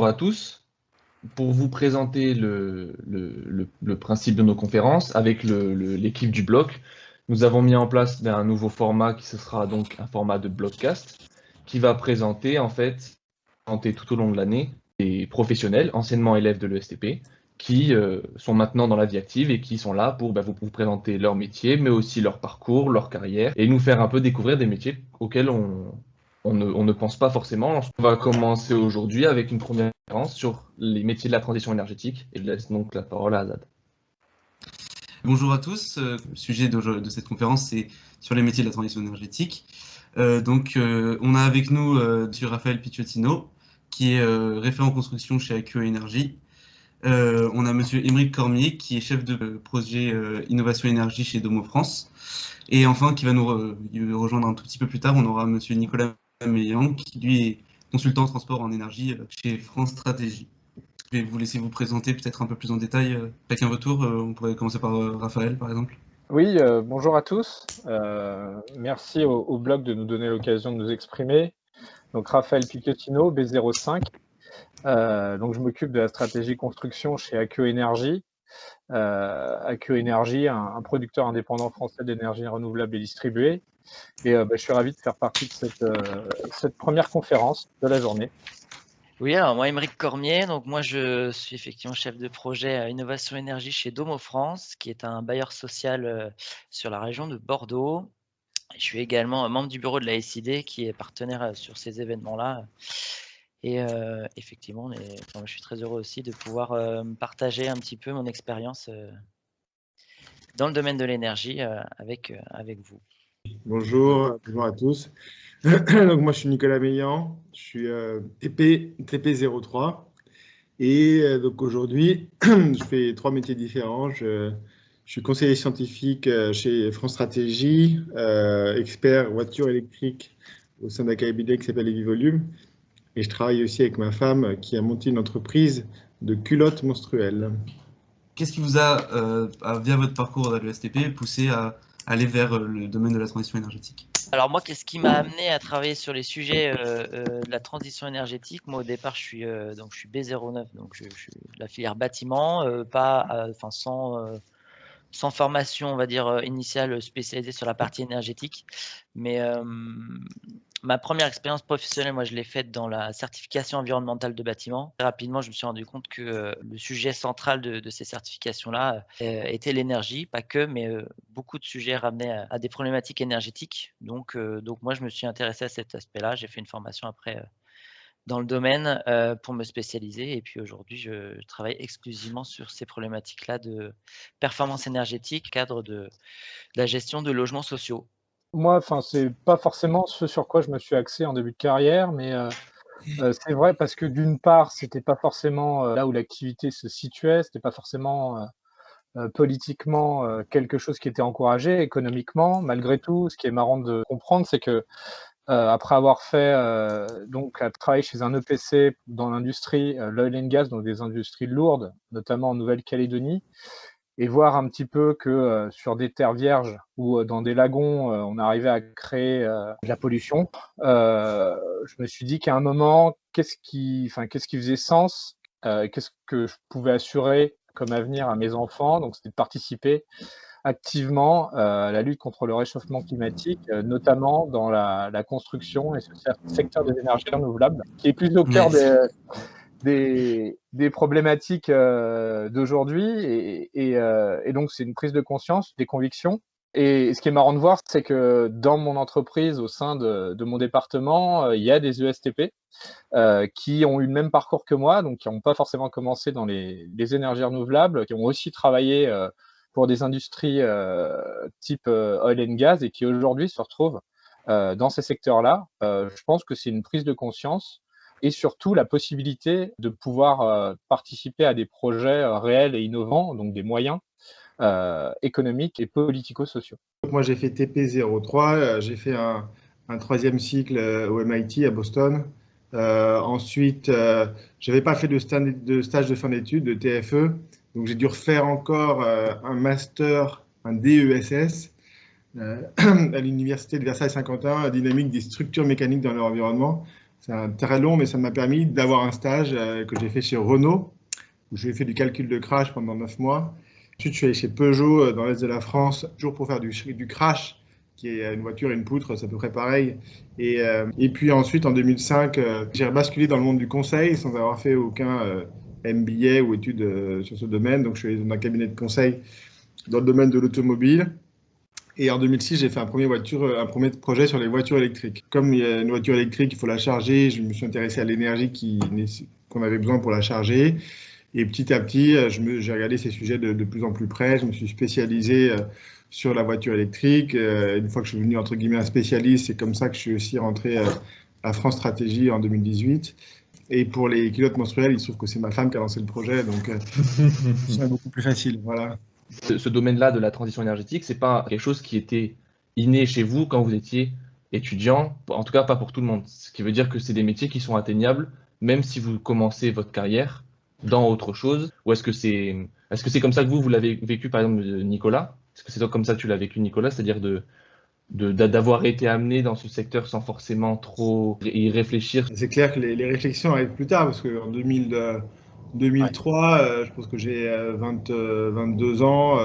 bonjour à tous. Pour vous présenter le principe de nos conférences, avec l'équipe du bloc, nous avons mis en place un nouveau format qui ce sera donc un format de blockcast qui va présenter tout au long de l'année des professionnels, anciennement élèves de l'ESTP, qui sont maintenant dans la vie active et qui sont là pour vous présenter leur métier, mais aussi leur parcours, leur carrière, et nous faire un peu découvrir des métiers auxquels on ne pense pas forcément. On va commencer aujourd'hui avec une première conférence sur les métiers de la transition énergétique, et je laisse donc la parole à Azad. Bonjour à tous, le sujet de cette conférence c'est sur les métiers de la transition énergétique. On a avec nous M. Raphaël Picciotino, qui est référent construction chez AQE Énergie. On a M. Émeric Cormier, qui est chef de projet Innovation Énergie chez Domo France. Et enfin, qui va nous rejoindre un tout petit peu plus tard, on aura M. Nicolas Meillan, qui lui est consultant en transport en énergie chez France Stratégie. Je vais vous laisser vous présenter peut-être un peu plus en détail, chacun votre tour. On pourrait commencer par Raphaël, par exemple. Oui, bonjour à tous. Merci au blog de nous donner l'occasion de nous exprimer. Donc Raphaël Picciotino, B05. Donc je m'occupe de la stratégie construction chez AQE Énergie. AQE Énergie, un producteur indépendant français d'énergie renouvelable et distribuée. Et je suis ravi de faire partie de cette première conférence de la journée. Oui, alors moi, Émeric Cormier, donc moi je suis effectivement chef de projet Innovation Énergie chez Domo France, qui est un bailleur social sur la région de Bordeaux. Je suis également membre du bureau de la SID, qui est partenaire sur ces événements-là. Et effectivement, je suis très heureux aussi de pouvoir partager un petit peu mon expérience dans le domaine de l'énergie avec vous. Bonjour à tous. Donc moi je suis Nicolas Meillan, je suis TP03 et donc aujourd'hui je fais 3 métiers différents. Je suis conseiller scientifique chez France Stratégie, expert voiture électrique au sein d'un cabinet qui s'appelle Evivolume, et je travaille aussi avec ma femme qui a monté une entreprise de culottes menstruelles. Qu'est-ce qui vous a, via votre parcours à l'ESTP, poussé à aller vers le domaine de la transition énergétique? Alors moi, qu'est-ce qui m'a amené à travailler sur les sujets de la transition énergétique? Moi, au départ, je suis B09, donc je suis de la filière bâtiment, sans formation, on va dire, initiale spécialisée sur la partie énergétique. Mais ma première expérience professionnelle, moi, je l'ai faite dans la certification environnementale de bâtiment. Très rapidement, je me suis rendu compte que le sujet central de ces certifications-là était l'énergie, pas que, mais beaucoup de sujets ramenaient à des problématiques énergétiques. Donc moi, je me suis intéressé à cet aspect-là. J'ai fait une formation après dans le domaine pour me spécialiser. Et puis aujourd'hui, je travaille exclusivement sur ces problématiques-là de performance énergétique, cadre de la gestion de logements sociaux. Moi, c'est pas forcément ce sur quoi je me suis axé en début de carrière, mais c'est vrai parce que d'une part, c'était pas forcément là où l'activité se situait, c'était pas forcément politiquement quelque chose qui était encouragé, économiquement. Malgré tout, ce qui est marrant de comprendre, c'est que après avoir fait travailler chez un EPC dans l'industrie, l'oil and gas, donc des industries lourdes, notamment en Nouvelle-Calédonie, et voir un petit peu que sur des terres vierges ou dans des lagons, on arrivait à créer de la pollution, je me suis dit qu'à un moment, qu'est-ce qui faisait sens, qu'est-ce que je pouvais assurer comme avenir à mes enfants, donc c'était de participer activement à la lutte contre le réchauffement climatique, notamment dans la construction et ce secteur des énergies renouvelables, qui est plus au cœur des problématiques d'aujourd'hui. Et donc, c'est une prise de conscience, des convictions. Et ce qui est marrant de voir, c'est que dans mon entreprise, au sein de mon département, il y a des ESTP qui ont eu le même parcours que moi, donc qui n'ont pas forcément commencé dans les énergies renouvelables, qui ont aussi travaillé pour des industries type oil and gas et qui aujourd'hui se retrouvent dans ces secteurs-là. Je pense que c'est une prise de conscience et surtout la possibilité de pouvoir participer à des projets réels et innovants, donc des moyens économiques et politico-sociaux. Moi, j'ai fait TP03, j'ai fait un 3e cycle au MIT à Boston. Ensuite, je n'avais pas fait de stage de fin d'études, de TFE, donc j'ai dû refaire encore un master, un DESS, à l'université de Versailles-Saint-Quentin, dynamique des structures mécaniques dans leur environnement. c'est un très long, mais ça m'a permis d'avoir un stage que j'ai fait chez Renault, où j'ai fait du calcul de crash pendant 9 mois. Ensuite, je suis allé chez Peugeot dans l'Est de la France, toujours pour faire du crash, qui est une voiture et une poutre, c'est à peu près pareil. Et puis ensuite, en 2005, j'ai basculé dans le monde du conseil sans avoir fait aucun MBA ou études sur ce domaine. Donc, je suis allé dans un cabinet de conseil dans le domaine de l'automobile. Et en 2006, j'ai fait un premier projet sur les voitures électriques. Comme il y a une voiture électrique, il faut la charger. Je me suis intéressé à l'énergie qu'on avait besoin pour la charger. Et petit à petit, j'ai regardé ces sujets de plus en plus près. Je me suis spécialisé sur la voiture électrique. Une fois que je suis devenu entre guillemets un spécialiste, c'est comme ça que je suis aussi rentré à France Stratégie en 2018. Et pour les culottes menstruelles, il se trouve que c'est ma femme qui a lancé le projet, donc c'est beaucoup plus facile. Voilà. Ce domaine-là de la transition énergétique, c'est pas quelque chose qui était inné chez vous quand vous étiez étudiant, en tout cas pas pour tout le monde. Ce qui veut dire que c'est des métiers qui sont atteignables, même si vous commencez votre carrière dans autre chose. Ou est-ce que c'est comme ça que vous l'avez vécu, par exemple, Nicolas? Est-ce que c'est comme ça que tu l'as vécu, Nicolas? C'est-à-dire d'avoir été amené dans ce secteur sans forcément trop y réfléchir? C'est clair que les réflexions arrivent plus tard, parce qu'en 2003, je pense que j'ai 22 ans.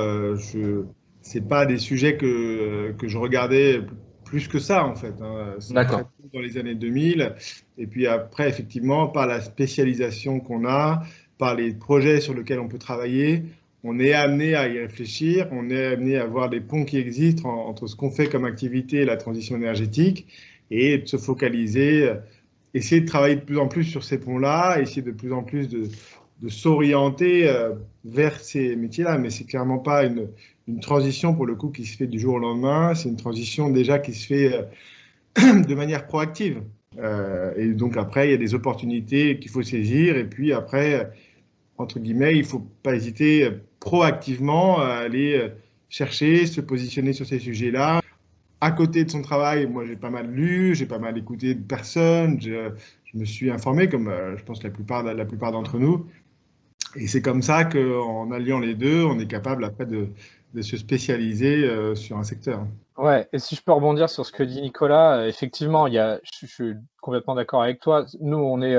C'est pas des sujets que je regardais plus que ça, en fait. C'est D'accord. très tôt dans les années 2000. Et puis après, effectivement, par la spécialisation qu'on a, par les projets sur lesquels on peut travailler, on est amené à y réfléchir, on est amené à voir des ponts qui existent entre ce qu'on fait comme activité et la transition énergétique, et de se focaliser, essayer de travailler de plus en plus sur ces ponts-là, essayer de plus en plus de s'orienter vers ces métiers-là. Mais c'est clairement pas une transition, pour le coup, qui se fait du jour au lendemain. C'est une transition déjà qui se fait de manière proactive. Et donc après, il y a des opportunités qu'il faut saisir. Et puis après, entre guillemets, il ne faut pas hésiter proactivement à aller chercher, se positionner sur ces sujets-là. À côté de son travail, moi j'ai pas mal lu, j'ai pas mal écouté de personnes, je me suis informé, comme je pense la plupart d'entre nous. Et c'est comme ça qu'en alliant les deux, on est capable après de se spécialiser sur un secteur. Ouais, et si je peux rebondir sur ce que dit Nicolas, effectivement, je suis complètement d'accord avec toi. Nous, on est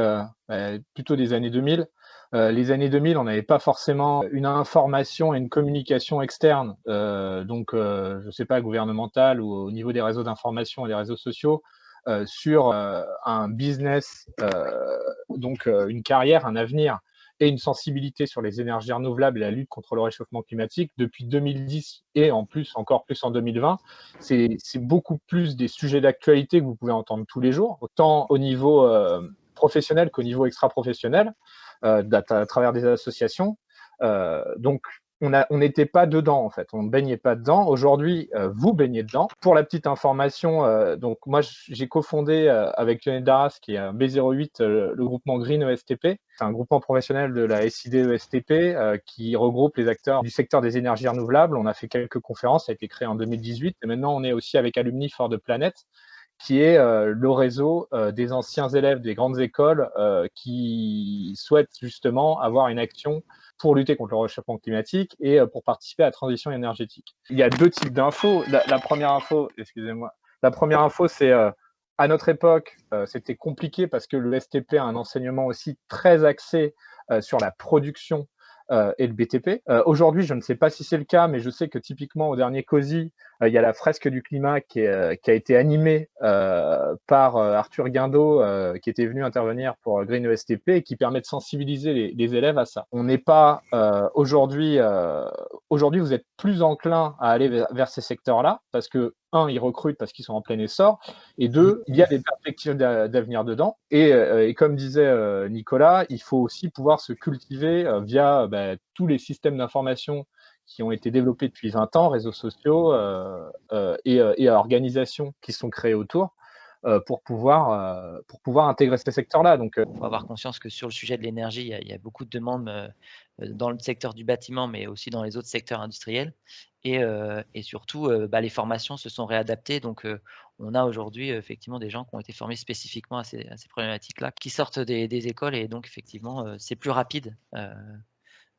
plutôt des années 2000. Les années 2000, on n'avait pas forcément une information et une communication externe, je ne sais pas, gouvernementale ou au niveau des réseaux d'information et des réseaux sociaux, sur un business, une carrière, un avenir et une sensibilité sur les énergies renouvelables et la lutte contre le réchauffement climatique depuis 2010 et en plus, encore plus en 2020. C'est beaucoup plus des sujets d'actualité que vous pouvez entendre tous les jours, autant au niveau professionnel qu'au niveau extra-professionnel, à travers des associations. Donc, on n'était pas dedans, en fait. On ne baignait pas dedans. Aujourd'hui, vous baignez dedans. Pour la petite information, donc moi, j'ai cofondé avec Lionel Darras, qui est un B08, le groupement Green ESTP. C'est un groupement professionnel de la SID ESTP qui regroupe les acteurs du secteur des énergies renouvelables. On a fait quelques conférences, ça a été créé en 2018. Et maintenant, on est aussi avec Alumni for the Planet, qui est le réseau des anciens élèves des grandes écoles qui souhaitent justement avoir une action pour lutter contre le réchauffement climatique et pour participer à la transition énergétique. Il y a deux types d'infos. La première info, c'est à notre époque, c'était compliqué parce que le STP a un enseignement aussi très axé sur la production et le BTP. Aujourd'hui, je ne sais pas si c'est le cas, mais je sais que typiquement au dernier COSI, il y a la fresque du climat qui a été animée par Arthur Guindeau, qui était venu intervenir pour Green ESTP et qui permet de sensibiliser les élèves à ça. On n'est pas aujourd'hui, vous êtes plus enclin à aller vers ces secteurs-là parce que, un, ils recrutent parce qu'ils sont en plein essor, et deux, il y a des perspectives d'avenir dedans. Et comme disait Nicolas, il faut aussi pouvoir se cultiver via tous les systèmes d'information qui ont été développés depuis 20 ans, réseaux sociaux et organisations qui sont créées autour pour pouvoir intégrer ces secteurs-là. Donc, il faut avoir conscience que sur le sujet de l'énergie, il y a beaucoup de demandes dans le secteur du bâtiment, mais aussi dans les autres secteurs industriels. Et surtout, les formations se sont réadaptées. Donc, on a aujourd'hui effectivement des gens qui ont été formés spécifiquement à ces problématiques-là, qui sortent des écoles. Et donc, effectivement, c'est plus rapide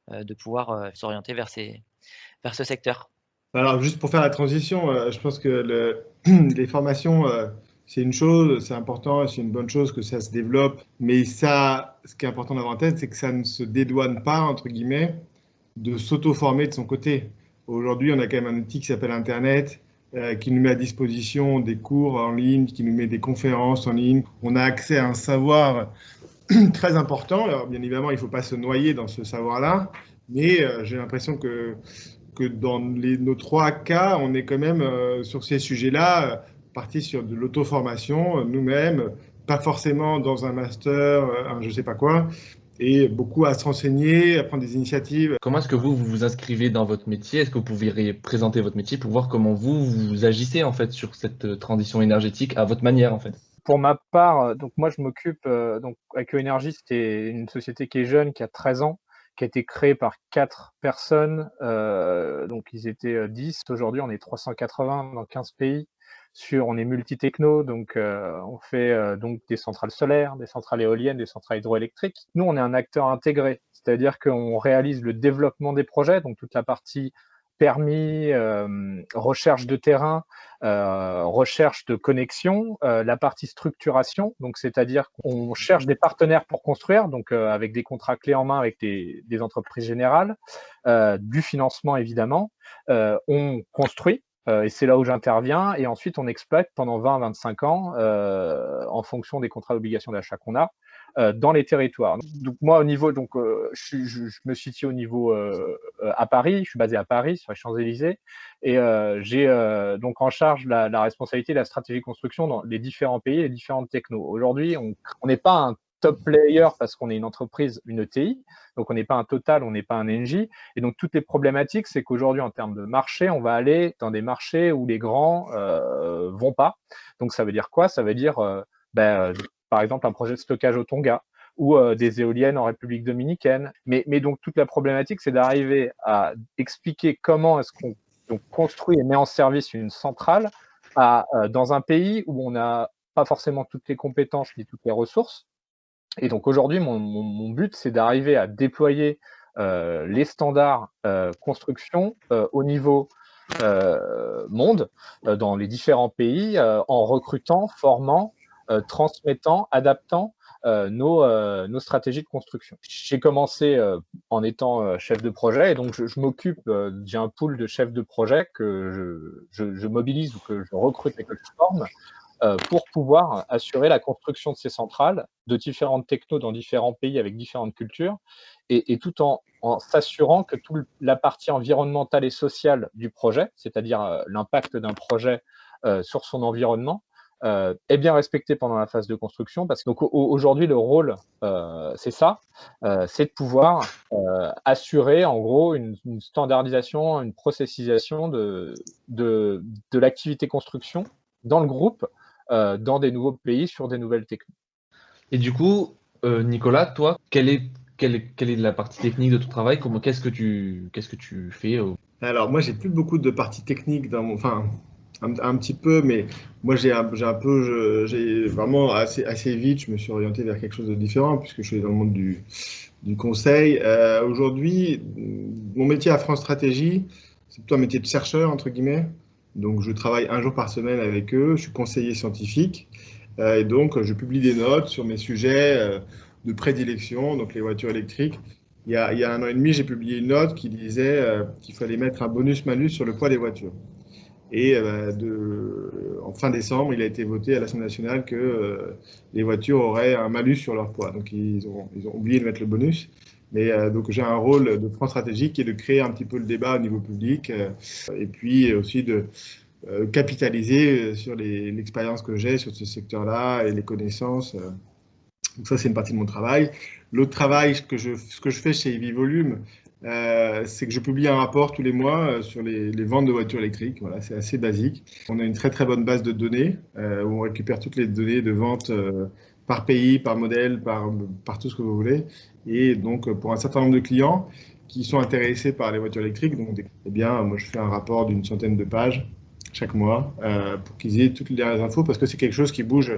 de pouvoir s'orienter vers ce secteur. Alors, juste pour faire la transition, je pense que les formations c'est une chose, c'est important, c'est une bonne chose que ça se développe, mais ça, ce qui est important d'avoir en tête, c'est que ça ne se dédouane pas, entre guillemets, de s'auto-former de son côté. Aujourd'hui, on a quand même un outil qui s'appelle Internet, qui nous met à disposition des cours en ligne, qui nous met des conférences en ligne. On a accès à un savoir très important. Alors, bien évidemment, il ne faut pas se noyer dans ce savoir-là, mais j'ai l'impression que dans nos 3 cas, on est quand même sur ces sujets-là, parti sur de l'auto-formation, nous-mêmes, pas forcément dans un master, je ne sais pas quoi, et beaucoup à se renseigner, à prendre des initiatives. Comment est-ce que vous vous inscrivez dans votre métier? Est-ce que vous pourriez présenter votre métier pour voir comment vous agissez en fait sur cette transition énergétique à votre manière en fait? Pour ma part, donc moi je m'occupe, donc Akio Energy, c'était une société qui est jeune, qui a 13 ans, qui a été créée par 4 personnes, donc ils étaient 10, aujourd'hui on est 380 dans 15 pays. On est multi-techno, donc on fait donc des centrales solaires, des centrales éoliennes, des centrales hydroélectriques. Nous, on est un acteur intégré, c'est-à-dire qu'on réalise le développement des projets, donc toute la partie permis, recherche de terrain, recherche de connexion, la partie structuration, donc c'est-à-dire qu'on cherche des partenaires pour construire, donc avec des contrats clés en main avec des entreprises générales, du financement évidemment, on construit. Et c'est là où j'interviens. Et ensuite, on exploite pendant 20-25 ans, en fonction des contrats d'obligation d'achat qu'on a, dans les territoires. Donc moi, au niveau, donc je me situe au niveau à Paris. Je suis basé à Paris, sur les Champs-Élysées, et j'ai donc en charge la responsabilité de la stratégie de construction dans les différents pays, les différentes technos. Aujourd'hui, on n'est pas un top player parce qu'on est une entreprise, une ETI, donc on n'est pas un Total, on n'est pas un Engie, et donc toutes les problématiques, c'est qu'aujourd'hui en termes de marché, on va aller dans des marchés où les grands vont pas. Donc ça veut dire quoi? Ça veut dire par exemple un projet de stockage au Tonga ou des éoliennes en République dominicaine. Mais donc toute la problématique, c'est d'arriver à expliquer comment est-ce qu'on construit et met en service une centrale dans un pays où on n'a pas forcément toutes les compétences ni toutes les ressources. Et donc aujourd'hui, mon but, c'est d'arriver à déployer les standards construction au niveau monde, dans les différents pays, en recrutant, formant, transmettant, adaptant nos stratégies de construction. J'ai commencé en étant chef de projet, et donc je m'occupe, j'ai un pool de chefs de projet que je mobilise ou que je recrute et que je forme, pour pouvoir assurer la construction de ces centrales de différentes technos dans différents pays avec différentes cultures, et tout en s'assurant que toute la partie environnementale et sociale du projet, c'est-à-dire l'impact d'un projet sur son environnement, est bien respecté pendant la phase de construction. Parce que aujourd'hui, le rôle, c'est ça, c'est de pouvoir assurer en gros une standardisation, une processisation de l'activité construction dans le groupe, dans des nouveaux pays, sur des nouvelles techniques. Et du coup, Nicolas, toi, quelle est la partie technique de ton travail? Qu'est-ce que tu fais? Alors moi, j'ai plus beaucoup de parties techniques dans enfin, un petit peu, mais moi j'ai vraiment assez vite, je me suis orienté vers quelque chose de différent puisque je suis dans le monde du conseil. Aujourd'hui, mon métier à France Stratégie, c'est plutôt un métier de chercheur, entre guillemets. Donc, je travaille 1 jour par semaine avec eux. Je suis conseiller scientifique. Et donc, je publie des notes sur mes sujets de prédilection, donc les voitures électriques. Il y a 1 an et demi, j'ai publié une note qui disait qu'il fallait mettre un bonus-malus sur le poids des voitures. Et en fin décembre, il a été voté à l'Assemblée nationale que les voitures auraient un malus sur leur poids. Donc, ils ont oublié de mettre le bonus. Mais donc j'ai un rôle de France Stratégique qui est de créer un petit peu le débat au niveau public et puis aussi de capitaliser sur l'expérience que j'ai sur ce secteur-là et les connaissances. Donc ça, c'est une partie de mon travail. L'autre travail, ce que je fais chez EV Volume, c'est que je publie un rapport tous les mois sur les ventes de voitures électriques. Voilà, c'est assez basique. On a une très très bonne base de données où on récupère toutes les données de vente par pays, par modèle, par tout ce que vous voulez. Et donc, pour un certain nombre de clients qui sont intéressés par les voitures électriques, donc, eh bien, moi, je fais un rapport d'une centaine de pages chaque mois pour qu'ils aient toutes les infos, parce que c'est quelque chose qui bouge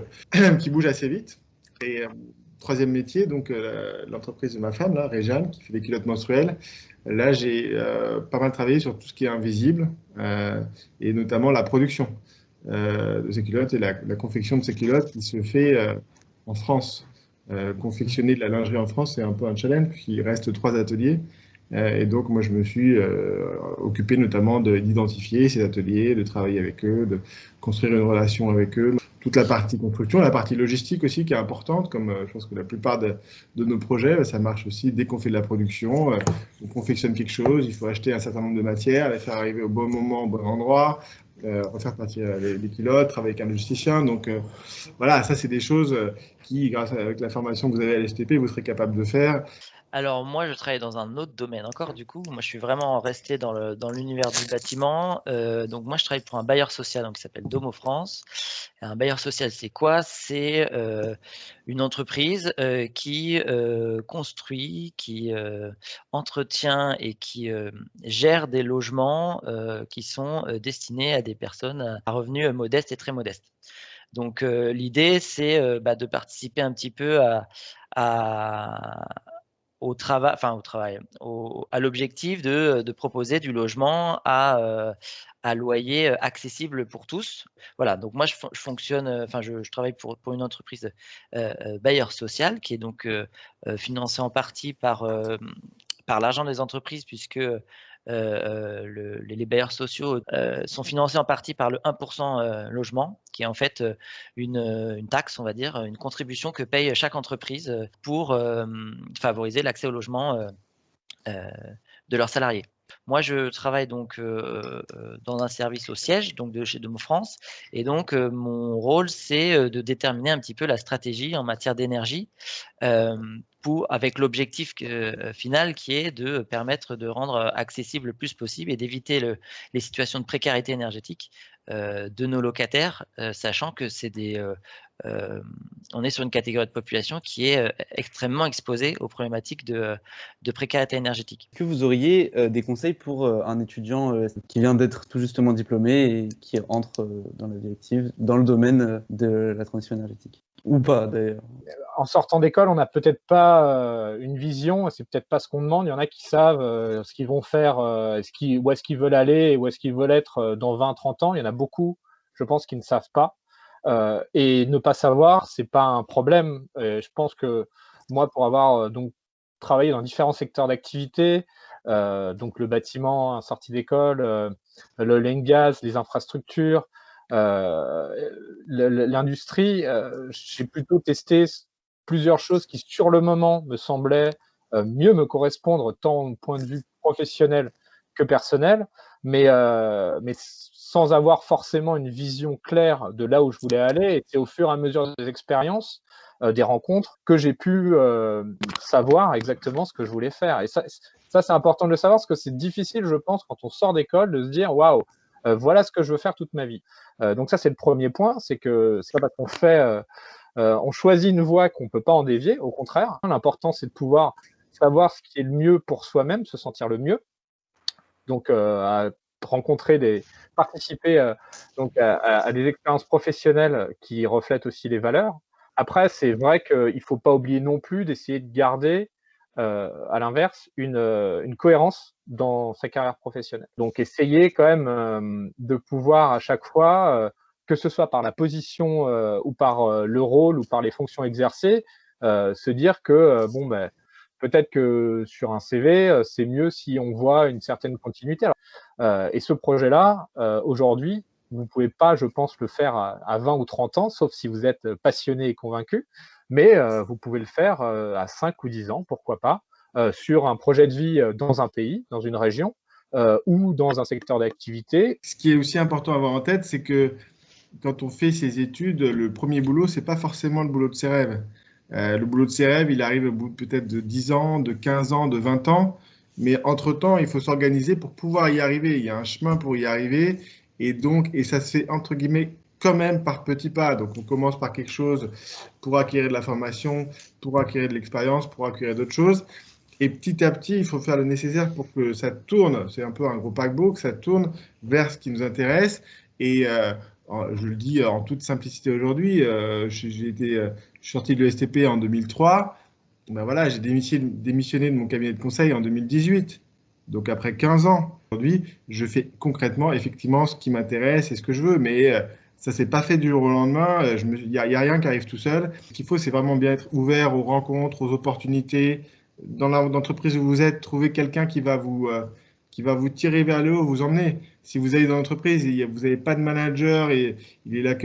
assez vite. Et troisième métier, donc l'entreprise de ma femme, là, Réjeanne, qui fait des culottes menstruelles. Là, j'ai pas mal travaillé sur tout ce qui est invisible et notamment la production. de ces culottes et la confection de ces culottes qui se fait en France. Confectionner de la lingerie en France, c'est un peu un challenge, puisqu'il reste 3 ateliers. Et donc, moi, je me suis occupé notamment d'identifier ces ateliers, de travailler avec eux, de construire une relation avec eux. Toute la partie construction, la partie logistique aussi qui est importante, comme je pense que la plupart de nos projets, ça marche aussi dès qu'on fait de la production. On confectionne quelque chose, il faut acheter un certain nombre de matières, les faire arriver au bon moment, au bon endroit, refaire partir les culottes, travailler avec un logisticien. Donc voilà, ça c'est des choses qui, grâce à la formation que vous avez à l'STP, vous serez capable de faire. Alors moi, je travaille dans un autre domaine encore, du coup. Moi, je suis vraiment resté dans l'univers du bâtiment. Donc moi, je travaille pour un bailleur social qui s'appelle Domo France. Et un bailleur social, c'est quoi? C'est une entreprise qui construit, qui entretient et qui gère des logements qui sont destinés à des personnes à revenus modestes et très modestes. Donc l'idée, c'est de participer un petit peu à l'objectif de proposer du logement à loyer accessible pour tous. Voilà, donc moi je fonctionne, je travaille pour une entreprise bailleur social qui est donc financée en partie par l'argent des entreprises, puisque les bailleurs sociaux sont financés en partie par le 1% logement, qui est en fait une taxe, on va dire, une contribution que paye chaque entreprise pour favoriser l'accès au logement de leurs salariés. Moi, je travaille donc dans un service au siège, donc de chez Domo France, et donc mon rôle, c'est de déterminer un petit peu la stratégie en matière d'énergie, avec l'objectif final qui est de permettre de rendre accessible le plus possible et d'éviter les situations de précarité énergétique de nos locataires, sachant que on est sur une catégorie de population qui est extrêmement exposée aux problématiques de précarité énergétique. Est-ce que vous auriez des conseils pour un étudiant qui vient d'être tout justement diplômé et qui entre dans la directive, dans le domaine de la transition énergétique? Ou pas d'ailleurs? En sortant d'école, on n'a peut-être pas une vision, c'est peut-être pas ce qu'on demande. Il y en a qui savent ce qu'ils vont faire, où est-ce qu'ils veulent aller et où est-ce qu'ils veulent être dans 20-30 ans. Il y en a beaucoup, je pense, qui ne savent pas. Et ne pas savoir, c'est pas un problème. Je pense que moi, pour avoir donc travaillé dans différents secteurs d'activité, donc le bâtiment, sortie d'école, le oil and gas, les infrastructures, l'industrie, j'ai plutôt testé plusieurs choses qui, sur le moment, me semblaient mieux me correspondre tant au point de vue professionnel que personnel, mais sans avoir forcément une vision claire de là où je voulais aller. Et c'est au fur et à mesure des expériences, des rencontres, que j'ai pu savoir exactement ce que je voulais faire. Et ça c'est important de le savoir, parce que c'est difficile, je pense, quand on sort d'école, de se dire « Waouh, voilà ce que je veux faire toute ma vie ». Donc ça, c'est le premier point, c'est que c'est pas parce qu'on fait, on choisit une voie qu'on peut pas en dévier, au contraire. L'important, c'est de pouvoir savoir ce qui est le mieux pour soi-même, se sentir le mieux. Donc, à participer donc à des expériences professionnelles qui reflètent aussi les valeurs. Après, c'est vrai qu'il faut pas oublier non plus d'essayer de garder, à l'inverse, une cohérence dans sa carrière professionnelle. Donc, essayer quand même de pouvoir à chaque fois, que ce soit par la position ou par le rôle ou par les fonctions exercées, se dire que peut-être que sur un CV, c'est mieux si on voit une certaine continuité. Alors, et ce projet-là, aujourd'hui, vous ne pouvez pas, je pense, le faire à 20 ou 30 ans, sauf si vous êtes passionné et convaincu, mais vous pouvez le faire à 5 ou 10 ans, pourquoi pas, sur un projet de vie dans un pays, dans une région, ou dans un secteur d'activité. Ce qui est aussi important à avoir en tête, c'est que quand on fait ses études, le premier boulot, c'est pas forcément le boulot de ses rêves. Le boulot de ses rêves, il arrive au bout peut-être de 10 ans, de 15 ans, de 20 ans. Mais entre-temps, il faut s'organiser pour pouvoir y arriver. Il y a un chemin pour y arriver. Et ça se fait entre guillemets quand même par petits pas. Donc, on commence par quelque chose pour acquérir de la formation, pour acquérir de l'expérience, pour acquérir d'autres choses. Et petit à petit, il faut faire le nécessaire pour que ça tourne. C'est un peu un gros paquebot, que ça tourne vers ce qui nous intéresse. Et je le dis en toute simplicité aujourd'hui, je suis sorti de l'ESTP en 2003. Ben voilà, j'ai démissionné de mon cabinet de conseil en 2018. Donc après 15 ans, aujourd'hui, je fais concrètement, effectivement, ce qui m'intéresse et ce que je veux. Mais ça ne s'est pas fait du jour au lendemain. Il n'y a rien qui arrive tout seul. Ce qu'il faut, c'est vraiment bien être ouvert aux rencontres, aux opportunités. Dans l'entreprise où vous êtes, trouver quelqu'un qui va vous tirer vers le haut, vous emmener. Si vous allez dans l'entreprise et vous n'avez pas de manager et il est là que